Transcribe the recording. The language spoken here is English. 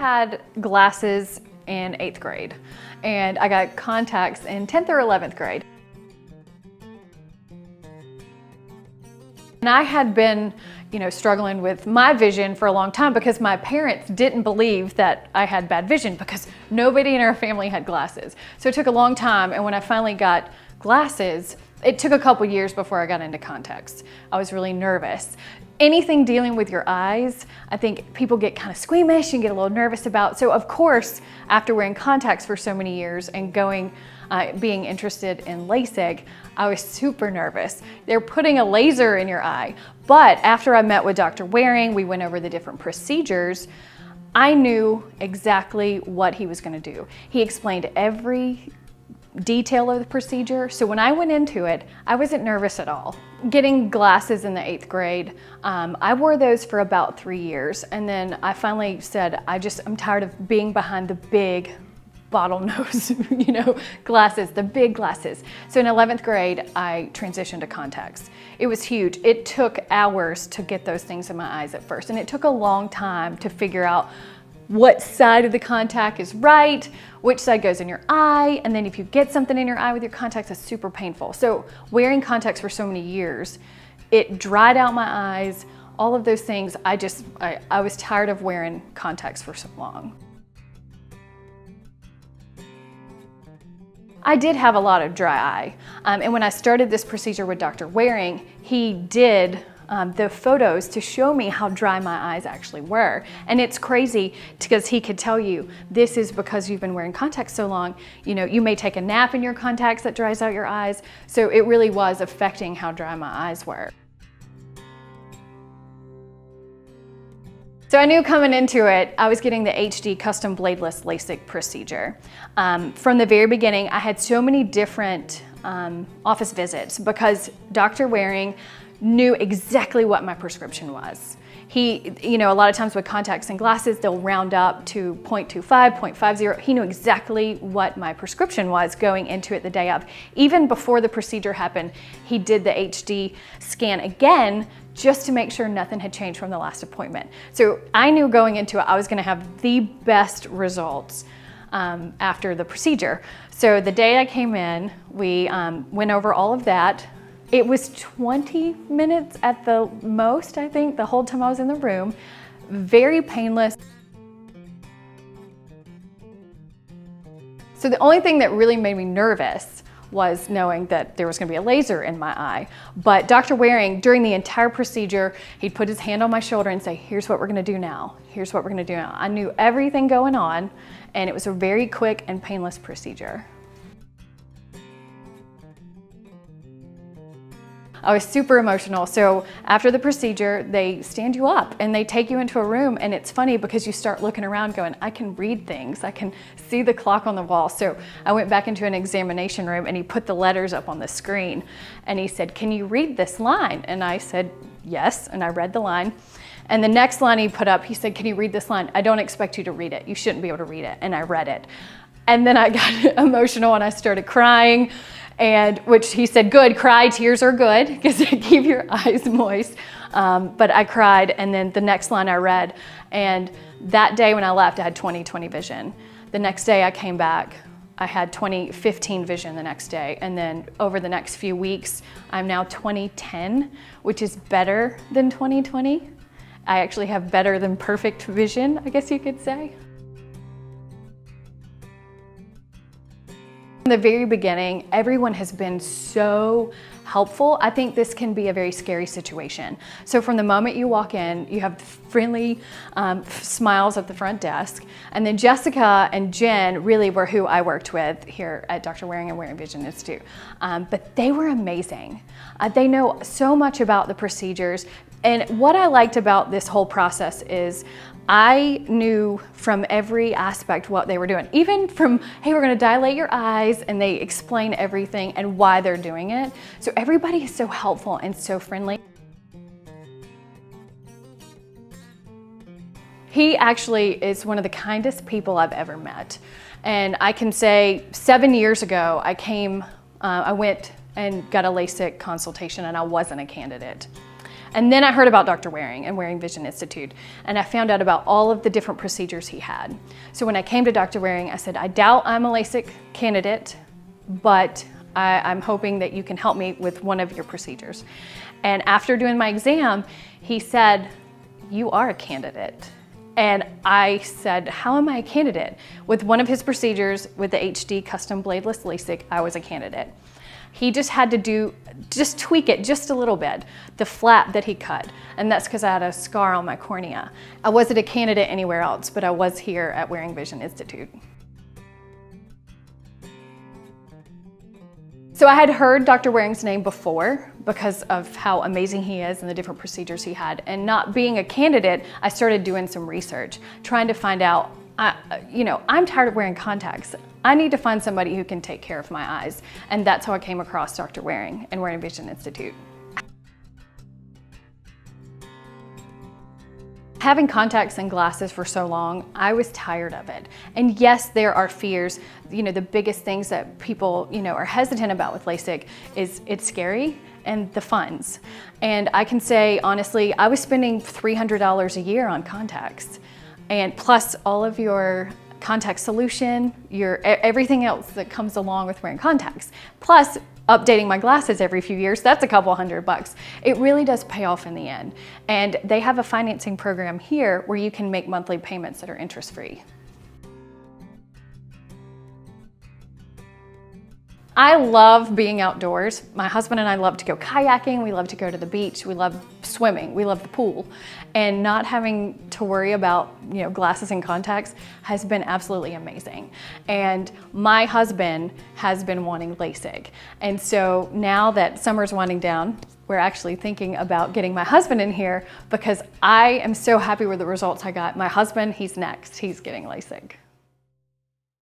had glasses in 8th grade and I got contacts in 10th or 11th grade. And I had been, struggling with my vision for a long time because my parents didn't believe that I had bad vision because nobody in our family had glasses. So it took a long time, and when I finally got glasses, it took a couple years before I got into contacts. I was really nervous. Anything dealing with your eyes, I think people get kind of squeamish and get a little nervous about. So of course, after wearing contacts for so many years and being interested in LASIK, I was super nervous. They're putting a laser in your eye. But after I met with Dr. Waring, we went over the different procedures, I knew exactly what he was gonna do. He explained every detail of the procedure. So when I went into it, I wasn't nervous at all. Getting glasses in the 8th grade, I wore those for about 3 years. And then I finally said, I'm tired of being behind the big bottlenose, glasses, the big glasses. So in 11th grade, I transitioned to contacts. It was huge. It took hours to get those things in my eyes at first. And it took a long time to figure out what side of the contact is right, which side goes in your eye, and then if you get something in your eye with your contacts, it's super painful. So wearing contacts for so many years, it dried out my eyes, all of those things. I was tired of wearing contacts for so long. I did have a lot of dry eye. And when I started this procedure with Dr. Waring, he did the photos to show me how dry my eyes actually were. And it's crazy because he could tell you, this is because you've been wearing contacts so long. You may take a nap in your contacts that dries out your eyes. So it really was affecting how dry my eyes were. So I knew coming into it, I was getting the HD custom bladeless LASIK procedure. From the very beginning, I had so many different office visits because Dr. Waring knew exactly what my prescription was. He, a lot of times with contacts and glasses, they'll round up to 0.25, 0.50. He knew exactly what my prescription was going into it the day of. Even before the procedure happened, he did the HD scan again just to make sure nothing had changed from the last appointment. So I knew going into it, I was gonna have the best results after the procedure. So the day I came in, we went over all of that. It was 20 minutes at the most, I think, the whole time I was in the room. Very painless. So the only thing that really made me nervous was knowing that there was going to be a laser in my eye. But Dr. Waring, during the entire procedure, he'd put his hand on my shoulder and say, here's what we're going to do now. Here's what we're going to do now. I knew everything going on, and it was a very quick and painless procedure. I was super emotional. So after the procedure, they stand you up and they take you into a room, and it's funny because you start looking around going, I can read things. I can see the clock on the wall. So I went back into an examination room and he put the letters up on the screen and he said, can you read this line? And I said, yes, and I read the line. And the next line he put up, he said, can you read this line? I don't expect you to read it. You shouldn't be able to read it. And I read it. And then I got emotional and I started crying. And which he said, good, cry, tears are good because they keep your eyes moist. But I cried, and then the next line I read, and that day when I left, I had 20/20 vision. The next day I came back, I had 20/15 vision the next day, and then over the next few weeks, I'm now 20/10, which is better than 20/20. I actually have better than perfect vision, I guess you could say. From the very beginning, everyone has been so helpful. I think this can be a very scary situation. So from the moment you walk in, you have friendly smiles at the front desk. And then Jessica and Jen really were who I worked with here at Dr. Waring and Waring Vision Institute. But they were amazing. They know so much about the procedures. And what I liked about this whole process is I knew from every aspect what they were doing. Even from, hey, we're gonna dilate your eyes, and they explain everything and why they're doing it. So everybody is so helpful and so friendly. He actually is one of the kindest people I've ever met. And I can say 7 years ago, I went and got a LASIK consultation and I wasn't a candidate. And then I heard about Dr. Waring and Waring Vision Institute, and I found out about all of the different procedures he had. So when I came to Dr. Waring, I said, I doubt I'm a LASIK candidate, but I'm hoping that you can help me with one of your procedures. And after doing my exam, he said, you are a candidate. And I said, how am I a candidate? With one of his procedures, with the HD Custom Bladeless LASIK, I was a candidate. He just had to tweak it just a little bit, the flap that he cut. And that's because I had a scar on my cornea. I wasn't a candidate anywhere else, but I was here at Waring Vision Institute. So I had heard Dr. Waring's name before because of how amazing he is and the different procedures he had. And not being a candidate, I started doing some research, trying to find out, I'm tired of wearing contacts. I need to find somebody who can take care of my eyes. And that's how I came across Dr. Waring and Waring Vision Institute. Having contacts and glasses for so long, I was tired of it. And yes, there are fears. The biggest things that people, are hesitant about with LASIK is it's scary and the funds. And I can say, honestly, I was spending $300 a year on contacts, and plus all of your contact solution, everything else that comes along with wearing contacts. Plus, updating my glasses every few years, that's a couple $100. It really does pay off in the end. And they have a financing program here where you can make monthly payments that are interest-free. I love being outdoors. My husband and I love to go kayaking, we love to go to the beach, we love swimming, we love the pool. And not having to worry about glasses and contacts has been absolutely amazing. And my husband has been wanting LASIK. And so now that summer's winding down, we're actually thinking about getting my husband in here because I am so happy with the results I got. My husband, he's next, he's getting LASIK.